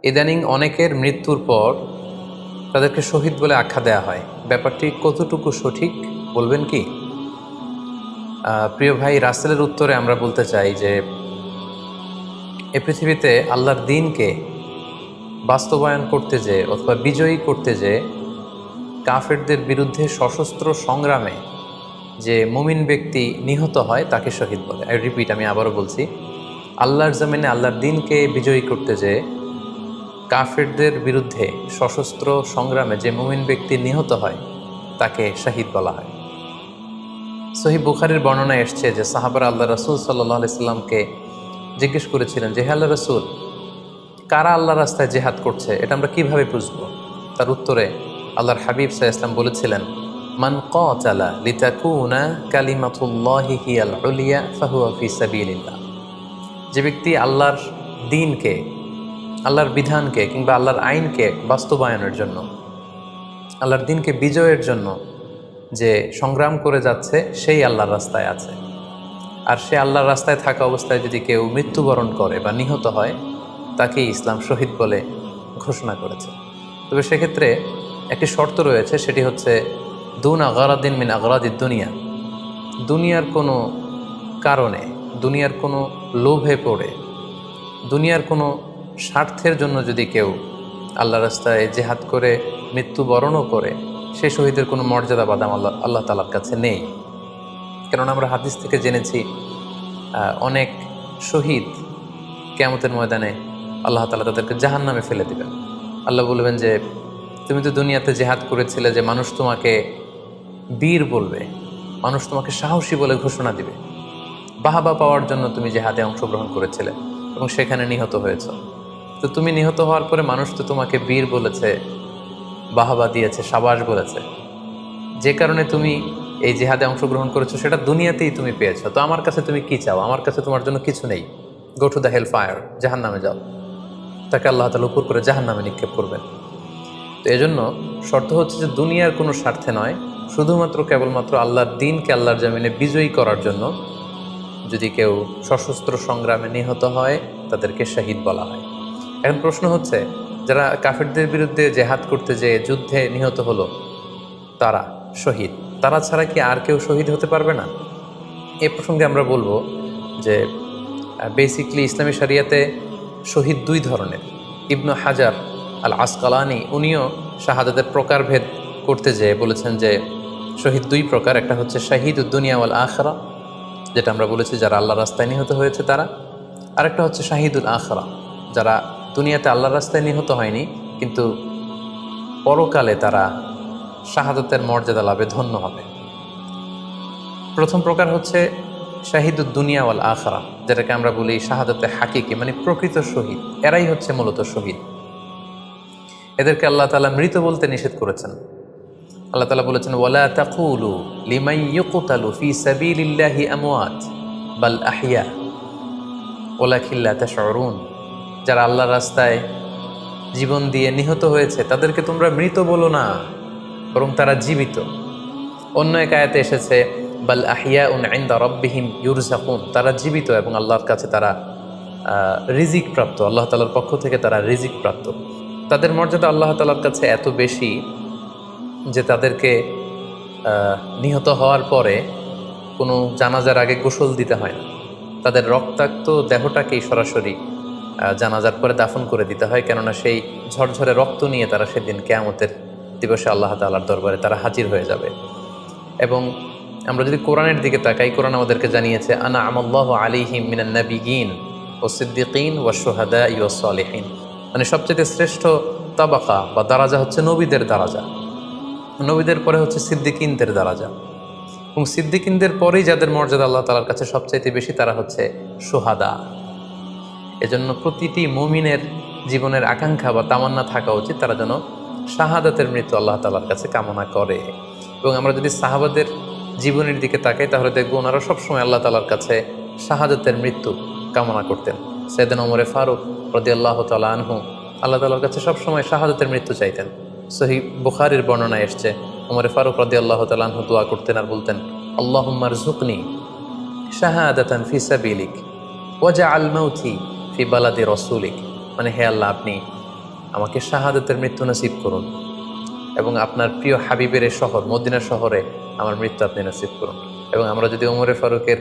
ইদানিং অনেকের মৃত্যুর পর তাদেরকে শহীদ বলে আখ্যা দেওয়া হয়। ব্যাপারটি কতটুকু সঠিক বলবেন কি? প্রিয় ভাই, রাসেলের উত্তরে আমরা বলতে চাই যে এ পৃথিবীতে আল্লাহর দ্বীনকে বাস্তবায়ন করতে যেয়ে অথবা বিজয়ী করতে যেয়ে কাফেরদের বিরুদ্ধে সশস্ত্র সংগ্রামে যে মুমিন ব্যক্তি নিহত হয় তাকে শহীদ বলে। আমি আবারও বলছি, আল্লাহর জমিনে আল্লাহর দ্বীনকে বিজয়ী করতে যেয়ে কাফেরদের বিরুদ্ধে সশস্ত্র সংগ্রামে যে মুমিন ব্যক্তি নিহত হয় তাকে শহীদ বলা হয়। সহিহ বুখারীর বর্ণনায় এসছে যে সাহাবারা আল্লাহ রাসূল সাল্লাল্লাহু আলাইহি সাল্লামকে জিজ্ঞেস করেছিলেন যে, হে আল্লাহ রাসূল, কারা আল্লাহর রাস্তায় জিহাদ করছে এটা আমরা কিভাবে বুঝবো? তার উত্তরে আল্লাহর হাবিব সাল্লাল্লাহু আলাইহি ওয়াসাল্লাম বলেছিলেন, মান কাতালা লিতাকুনা কালিমাতুল্লাহি হিয়াল উলিয়া ফাহুয়া ফি সাবিলিল্লাহ। যে ব্যক্তি আল্লাহর দ্বীনকে, আল্লাহর বিধানকে কিংবা আল্লাহর আইনকে বাস্তবায়নের জন্য, আল্লাহর দ্বীনকে বিজয়ের জন্য যে সংগ্রাম করে যাচ্ছে সেই আল্লাহর রাস্তায় আছে। আর সে আল্লাহর রাস্তায় থাকা অবস্থায় যদি কেউ মৃত্যুবরণ করে বা নিহত হয় তাকেই ইসলাম শহীদ বলে ঘোষণা করেছে। তবে সেক্ষেত্রে একটি শর্ত রয়েছে, সেটি হচ্ছে দুনা গারাদিন মিন আগরাদিদ দুনিয়া। দুনিয়ার কোনো কারণে, দুনিয়ার কোনো লোভে পড়ে, দুনিয়ার কোনো স্বার্থের জন্য যদি কেউ আল্লাহ রাস্তায় জেহাদ করে মৃত্যুবরণও করে, সে শহীদের কোনো মর্যাদা বাদাম আল্লাহ তাআলার কাছে নেই। কেননা আমরা হাদিস থেকে জেনেছি অনেক শহীদ কিয়ামতের ময়দানে আল্লাহ তাআলা তাদেরকে জাহান্নামে ফেলে দিবেন। আল্লাহ বলবেন যে, তুমি তো দুনিয়াতে জেহাদ করেছিলে যে মানুষ তোমাকে বীর বলবে, মানুষ তোমাকে সাহসী বলে ঘোষণা দিবে, বাহাবা পাওয়ার জন্য তুমি জেহাদে অংশগ্রহণ করেছিলে এবং সেখানে নিহত হয়েছ। তো তুমি নিহত হওয়ার পরে মানুষ তো তোমাকে বীর বলেছে, বাহাবা দিয়েছে, সাবাস বলেছে, যে কারণে তুমি এই জিহাদে অংশগ্রহণ করেছো সেটা দুনিয়াতেই তুমি পেয়েছো। তো আমার কাছে তুমি কি চাও? আমার কাছে তোমার জন্য কিছু নেই। Go to the hell fire, জাহান্নামে যাও। তাকে আল্লাহ তাআলা উপর করে জাহান্নামে নিক্ষেপ করবেন। তো এজন্য শর্ত হচ্ছে যে দুনিয়ার কোনো স্বার্থে নয়, শুধুমাত্র কেবলমাত্র আল্লাহর দ্বীনকে আল্লাহর জমিনে বিজয়ী করার জন্য যদি কেউ সশস্ত্র সংগ্রামে নিহত হয় তাদেরকে শহীদ বলা হয়। এখন প্রশ্ন হচ্ছে, যারা কাফেরদের বিরুদ্ধে জেহাদ করতে যেয়ে যুদ্ধে নিহত হলো তারা শহীদ, তারা ছাড়া কি আর কেউ শহীদ হতে পারবে না? এ প্রসঙ্গে আমরা বলবো যে বেসিকলি ইসলামী শরিয়াতে শহীদ দুই ধরনের। ইবনু হাজার আল আসকালানি উনিও শাহাদাতের প্রকারভেদ করতে যেয়ে বলেছেন যে শহীদ দুই প্রকার। একটা হচ্ছে শাহিদুদ দুনিয়া ওয়াল আখিরা, যেটা আমরা বলেছি যারা আল্লাহর রাস্তায় নিহত হয়েছে তারা। আরেকটা হচ্ছে শাহিদুল আখিরা, যারা দুনিয়াতে আল্লাহর রাস্তায় নিহত হয়নি কিন্তু পরকালে তারা শাহাদাতের মর্যাদা লাভে ধন্য হবে। প্রথম প্রকার হচ্ছে শাহিদুদ দুনিয়া ওয়াল আখিরা, যেটাকে আমরা বলি শাহাদাতে হাকিকি, মানে প্রকৃত শহীদ। এরাই হচ্ছে মূলত শহীদ। এদেরকে আল্লাহ তাআলা মৃত বলতে নিষেধ করেছেন। আল্লাহ তাআলা বলেছেন, ওয়ালা তাকুলু লিমান ইউকতালু ফি সাবিলিল্লাহি আমওয়াত বাল আহইয়া ওয়ালাকিন লা তাশউরুন। যারা আল্লাহর রাস্তায় জীবন দিয়ে নিহত হয়েছে তাদেরকে তোমরা মৃত বলো না, বরং তারা জীবিত। অন্য এক আয়াতে এসেছে, বাল আহিয়াউন ইনদা রাব্বিহিম ইউরযাকুন, তারা জীবিত এবং আল্লাহর কাছে তারা রিজিক প্রাপ্ত, আল্লাহ তাআলার পক্ষ থেকে তারা রিজিক প্রাপ্ত। তাদের মর্যাদা আল্লাহ তাআলার কাছে এত বেশি যে তাদেরকে নিহত হওয়ার পরে কোনো জানাজার আগে গোসল দিতে হয় না। তাদের রক্তাক্ত দেহটাকেই সরাসরি জানাজার পরে দাফন করে দিতে হয়, কেননা সেই ঝরঝরে রক্ত নিয়ে তারা সেদিন কিয়ামতের দিবসে আল্লাহ তাআলার দরবারে তারা হাজির হয়ে যাবে। এবং আমরা যদি কোরআনের দিকে তাকাই, কোরআন আমাদেরকে জানিয়েছে, আনা আমাল্লাহু আলাইহিম মিনান নাবিয়িন ওয়াস সিদ্দিকিন ওয়াশ শুহাদাই ওয়াস সালিহিন, মানে সবচেয়ে শ্রেষ্ঠ তাবাকা বা দারাজা হচ্ছে নবীদের দারাজা, নবীদের পরে হচ্ছে সিদ্দিকিনদের দারাজা, এবং সিদ্দিকিনদের পরেই যাদের মর্যাদা আল্লাহ তাআলার কাছে সবচাইতে বেশি তারা হচ্ছে শুহাদা। এজন্য প্রতিটি মুমিনের জীবনের আকাঙ্ক্ষা বা তামান্না থাকা উচিত তারা যেন শাহাদাতের মৃত্যু আল্লাহ তাআলার কাছে কামনা করে। এবং আমরা যদি সাহাবাদের জীবনের দিকে তাকাই তাহলে দেখব ওনারা সবসময় আল্লাহ তাআলার কাছে শাহাদাতের মৃত্যু কামনা করতেন। সাইয়েদনা ওমর ফারুক রাদিয়াল্লাহু তাআলা আনহু আল্লাহ তাআলার কাছে সবসময় শাহাদাতের মৃত্যু চাইতেন। সহিহ বুখারীর বর্ণনায় এসছে, ওমর ফারুক রাদিয়াল্লাহু তাআলা আনহু দোয়া করতেন আর বলতেন, আল্লাহুম্মা রযুকনি শাহাদাতান ফি সাবিলিক ওয়াজআল মাউতি ফি বালাদি রাসূলিক, মানে হে আল্লাহ, আপনি আমাকে শাহাদাতের মৃত্যু নসিব করুন এবং আপনার প্রিয় হাবিবের এই শহর মদিনা শহরে আমার মৃত্যু আপনি নসিব করুন। এবং আমরা যদি ওমরে ফারুকের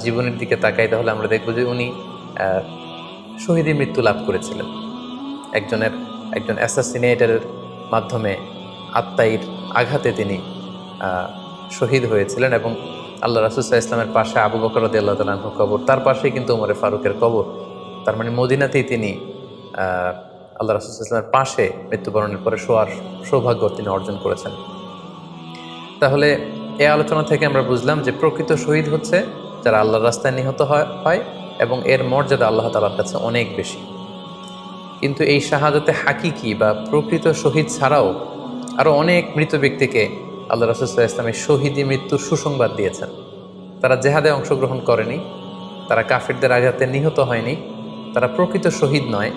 জীবনের দিকে তাকাই তাহলে আমরা দেখব যে উনি শহীদী মৃত্যু লাভ করেছিলেন। একজন অ্যাসাসিনেটরের মাধ্যমে আত্মাইর আঘাতে তিনি শহীদ হয়েছিলেন এবং আল্লাহ রাসূল সাল্লাল্লাহু আলাইহি ওয়াসাল্লামের পাশে আবু বকর রাদিয়াল্লাহু তাআলা আনহুর কবর, তার পাশেই কিন্তু ওমরে ফারুকের কবর। তার মানে মদিনাতেই তিনি আল্লাহ রাসূল সাল্লাল্লাহু আলাইহি ওয়াসাল্লামের পাশে মৃত্যুবরণের পরে শোয়ার সৌভাগ্য তিনি অর্জন করেছেন। তাহলে এই আলোচনা থেকে আমরা বুঝলাম যে প্রকৃত শহীদ হচ্ছে যারা আল্লাহর রাস্তায় নিহত হয় এবং এর মর্যাদা আল্লাহ তাআলার কাছে অনেক বেশি। কিন্তু এই শাহাদাতে হাকিকি বা প্রকৃত শহীদ ছাড়াও আরও অনেক মৃত ব্যক্তিকে আল্লাহ রাসূল সাল্লাল্লাহু আলাইহি ওয়াসাল্লাম শহীদি মৃত্যুর সুসংবাদ দিয়েছেন। তারা জেহাদে অংশগ্রহণ করেনি, তারা কাফিরদের আঘাতে নিহত হয়নি, তারা প্রকৃত শহীদ নয়,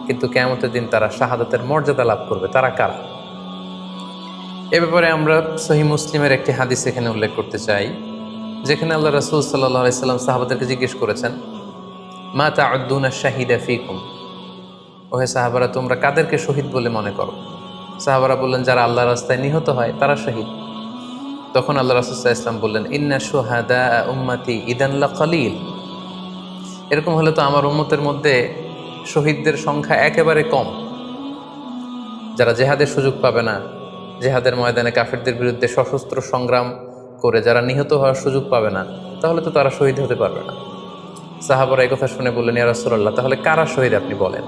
কিন্তু কিয়ামতের দিন তারা শাহাদাতের মর্যাদা লাভ করবে। তারা কারা? এ ব্যাপারে আমরা সহিহ মুসলিমের একটি হাদিস এখানে উল্লেখ করতে চাই, যেখানে আল্লাহ রাসূল সাল্লাল্লাহু আলাইহি ওয়াসাল্লাম সাহাবাদেরকে জিজ্ঞেস করেছেন, মা তা'উদ্দুনা শাহিদা ফীকুম, ওহে সাহাবারা তোমরা কাদেরকে শহীদ বলে মনে করো? সাহাবারা বললেন, যারা আল্লাহর রাস্তায় নিহত হয় তারা শহীদ। তখন আল্লাহ রাসূল সাল্লাল্লাহু আলাইহি ওয়াসাল্লাম বললেন, ইন্না শুহাদা উম্মতি ইদান লাকালিল, এরকম হলে তো আমার উম্মতের মধ্যে শহীদদের সংখ্যা একেবারে কম। যারা জেহাদের সুযোগ পাবে না, জেহাদের ময়দানে কাফিরদের বিরুদ্ধে সশস্ত্র সংগ্রাম করে যারা নিহত হওয়ার সুযোগ পাবে না, তাহলে তো তারা শহীদ হতে পারবে না। সাহাবারা এই কথা শুনে বললেন, ইয়া রাসূলুল্লাহ, তাহলে কারা শহীদ আপনি বলেন?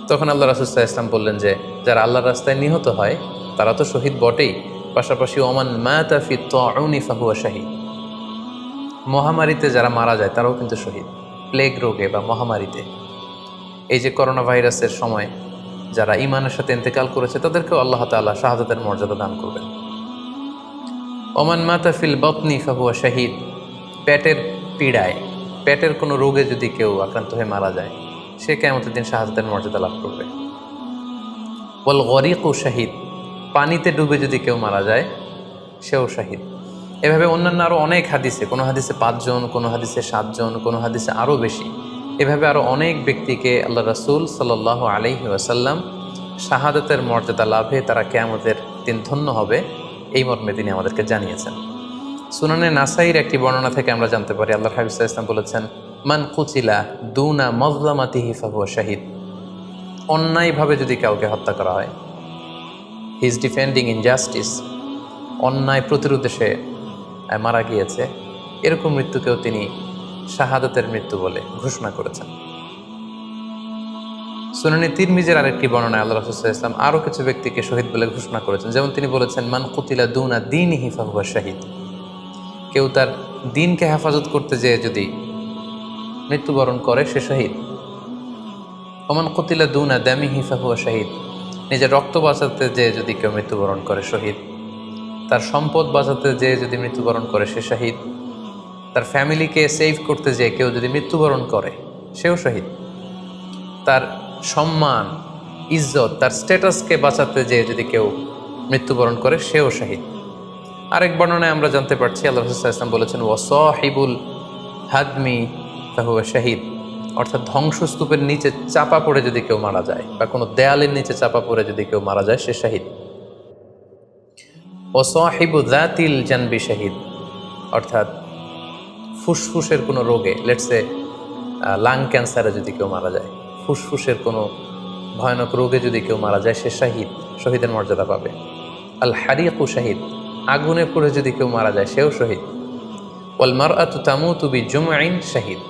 তখন আল্লাহ রাসূল সাল্লাল্লাহু আলাইহি ওয়াসাল্লাম বললেন যে যারা আল্লাহর রাস্তায় নিহত হয় তারা তো শহীদ বটেই, পাশাপাশি ওমান মাতা ফি তাউনি ফাহুয়া শাহীদ, মহামারীতে যারা মারা যায় তারাও কিন্তু শহীদ। প্লেগ রোগে বা মহামারীতে, এই যে করোনা ভাইরাসের সময় যারা ঈমানের সাথে ইন্তেকাল করেছে তাদেরকেও আল্লাহ তাআলা শাহাদাতের মর্যাদা দান করবেন। ওমান মাতা ফিল বাতনি ফাহুয়া শাহীদ, পেটের পীড়ায়, পেটের কোনো রোগে যদি কেউ আক্রান্ত হয়ে মারা যায় সে কিয়ামতের দিন শাহাদাতের মর্যাদা লাভ করবে। ওয়াল গরিকু শাহীদ, পানিতে ডুবে যদি কেউ মারা যায় সেও শাহীদ। এভাবে অন্যান্য আরও অনেক হাদিসে, কোনো হাদিসে 5 জন, কোনো হাদিসে 7 জন, কোনো হাদিসে আরও বেশি, এভাবে আরও অনেক ব্যক্তিকে আল্লাহ রাসূল সাল্লাল্লাহু আলাইহি ওয়াসাল্লাম শাহাদাতের মর্যাদা লাভে তারা কিয়ামতের দিন ধন্য হবে এই মর্মে তিনি আমাদেরকে জানিয়েছেন। সুনানে নাসাইর একটি বর্ণনা থেকে আমরা জানতে পারি, আল্লাহর হাবিব সাল্লাল্লাহু আলাইহি ওয়াসাল্লাম বলেছেন, মান কুতিলা দুনা মাজলামাতিহি ফাহুয়া শাহীদ, অন্যায়ভাবে যদি কাউকে হত্যা করা হয়, হি ইজ ডিফেন্ডিং ইনজাস্টিস, অন্যায় প্রতিরোধে সে মারা গিয়েছে, এরকম মৃত্যুকেও তিনি শাহাদাতের মৃত্যু বলে ঘোষণা করেছেন। সুনানে তিরমিজির আরেকটি বর্ণনায় আল্লাহ রাসূল সাল্লাল্লাহু আলাইহি ওয়াসাল্লাম আরও কিছু ব্যক্তিকে শহীদ বলে ঘোষণা করেছেন। যেমন তিনি বলেছেন, মান কুতিলা দুনা দীনিহি ফাহুয়া শাহীদ, কেউ তার দিনকে হেফাজত করতে যেয়ে যদি মৃত্যুবরণ করে সে শহীদ। ওমান কুতিলা দুনা দামিহি ফাহুয়া শাহীদ, নিজের রক্ত বাঁচাতে যেয়ে যদি কেউ মৃত্যুবরণ করে শহীদ। তার সম্পদ বাঁচাতে যেয়ে যদি মৃত্যুবরণ করে সে শহীদ। তার ফ্যামিলিকে সেভ করতে যেয়ে কেউ যদি মৃত্যুবরণ করে সেও শহীদ। তার সম্মান, ইজ্জত, তার স্ট্যাটাসকে বাঁচাতে যেয়ে যদি কেউ মৃত্যুবরণ করে সেও শহীদ। আরেক বর্ণনায় আমরা জানতে পারছি, আল্লাহ রাসূল সাল্লাল্লাহু আলাইহি ওয়াসাল্লাম বলেছেন, ওয়াসাহিবুল হাদমি ফাহুয়া শাহীদ, অর্থাৎ ধ্বংসস্তূপের নিচে চাপা পড়ে যদি কেউ মারা যায় বা কোনো দেয়ালের নিচে চাপা পড়ে যদি কেউ মারা যায় সে শহীদ। ওয়াসাহিবু যাতিল জানবি শাহীদ, অর্থাৎ ফুসফুসের কোনো রোগে, লেটসে লাং ক্যান্সারে যদি কেউ মারা যায়, ফুসফুসের কোনো ভয়ানক রোগে যদি কেউ মারা যায় সে শাহীদ, শহীদের মর্যাদা পাবে। আল হারিকু শাহীদ, আগুনে পড়ে যদি কেউ মারা যায় সেও শহীদ। ওয়াল মারআতু তামুতু বিজুমইন শাহীদ,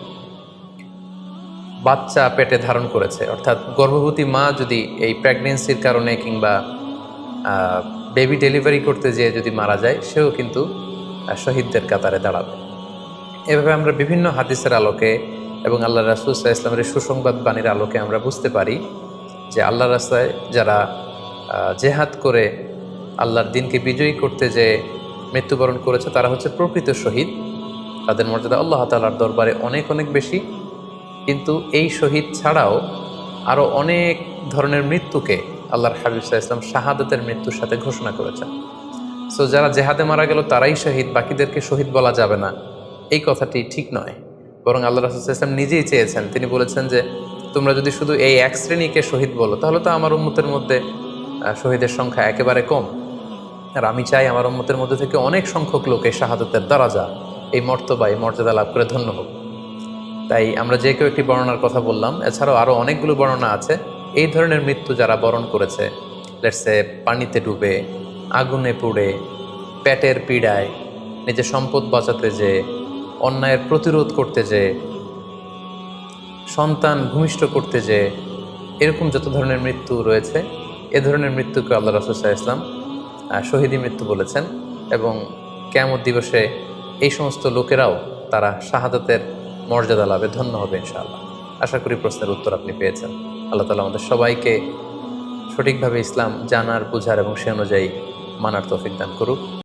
বাচ্চা পেটে ধারণ করেছে, অর্থাৎ গর্ভবতী মা যদি এই প্রেগনেন্সির কারণে কিংবা বেবি ডেলিভারি করতে যেয়ে যদি মারা যায় সেও কিন্তু শহীদদের কাতারে দাঁড়াবে। এভাবে আমরা বিভিন্ন হাদিসের আলোকে এবং আল্লাহ রাসূল সাল্লাল্লাহু আলাইহি ওয়াসাল্লামের সুসংবাদ বাণীর আলোকে আমরা বুঝতে পারি যে আল্লাহর রাস্তায় যারা জেহাদ করে আল্লাহর দ্বীনকে বিজয়ী করতে যে মৃত্যুবরণ করেছে তারা হচ্ছে প্রকৃত শহীদ। তাদের মর্যাদা আল্লাহ তাআলার দরবারে অনেক অনেক বেশি। কিন্তু এই শহীদ ছাড়াও আরও অনেক ধরনের মৃত্যুকে আল্লাহর হাবিব সাল্লাল্লাহু আলাইহি ওয়াসাল্লাম শাহাদাতের মৃত্যুর সাথে ঘোষণা করেছেন। সো যারা জেহাদে মারা গেল তারাই শহীদ, বাকিদেরকে শহীদ বলা যাবে না, এই কথাটি ঠিক নয়। বরং আল্লাহ রাসূল সাল্লাল্লাহু আলাইহি ওয়াসাল্লাম নিজেই চেয়েছেন, তিনি বলেছেন যে তোমরা যদি শুধু এই এক শ্রেণীকে শহীদ বলো তাহলে তো আমার উম্মতের মধ্যে শহীদের সংখ্যা একেবারে কম। আর আমি চাই আমার উম্মতের মধ্যে থেকে অনেক সংখ্যক লোক এই শাহাদাতের দরাজা, এই মর্তবা, এই মর্যাদা লাভ করে ধন্য হোক। তাই আমরা যে কেউ একটি বর্ণনার কথা বললাম, এছাড়াও আরও অনেকগুলো বর্ণনা আছে। এই ধরনের মৃত্যু যারা বরণ করেছে, লেটসে পানিতে ডুবে, আগুনে পুড়ে, পেটের পীড়ায়, নিজের সম্পদ বাঁচাতে যে, অন্যায়ের প্রতিরোধ করতে যে, সন্তান ভূমিষ্ঠ করতে যে, এরকম যত ধরনের মৃত্যু রয়েছে, এ ধরনের মৃত্যুকে আল্লাহ রাসূল সাল্লাল্লাহু আলাইহি ওয়াসাল্লাম শহীদি মৃত্যু বলেছেন। এবং কিয়ামত দিবসে এই সমস্ত লোকেরাও তারা শাহাদাতের মর্যাদা লাভে ধন্য হবে ইনশাআল্লাহ। আশা করি প্রশ্নের উত্তর আপনি পেয়েছেন। আল্লাহ তাআলা আমাদের সবাইকে সঠিকভাবে ইসলাম জানার, বুঝার এবং সে অনুযায়ী মানার তৌফিক দান করুক।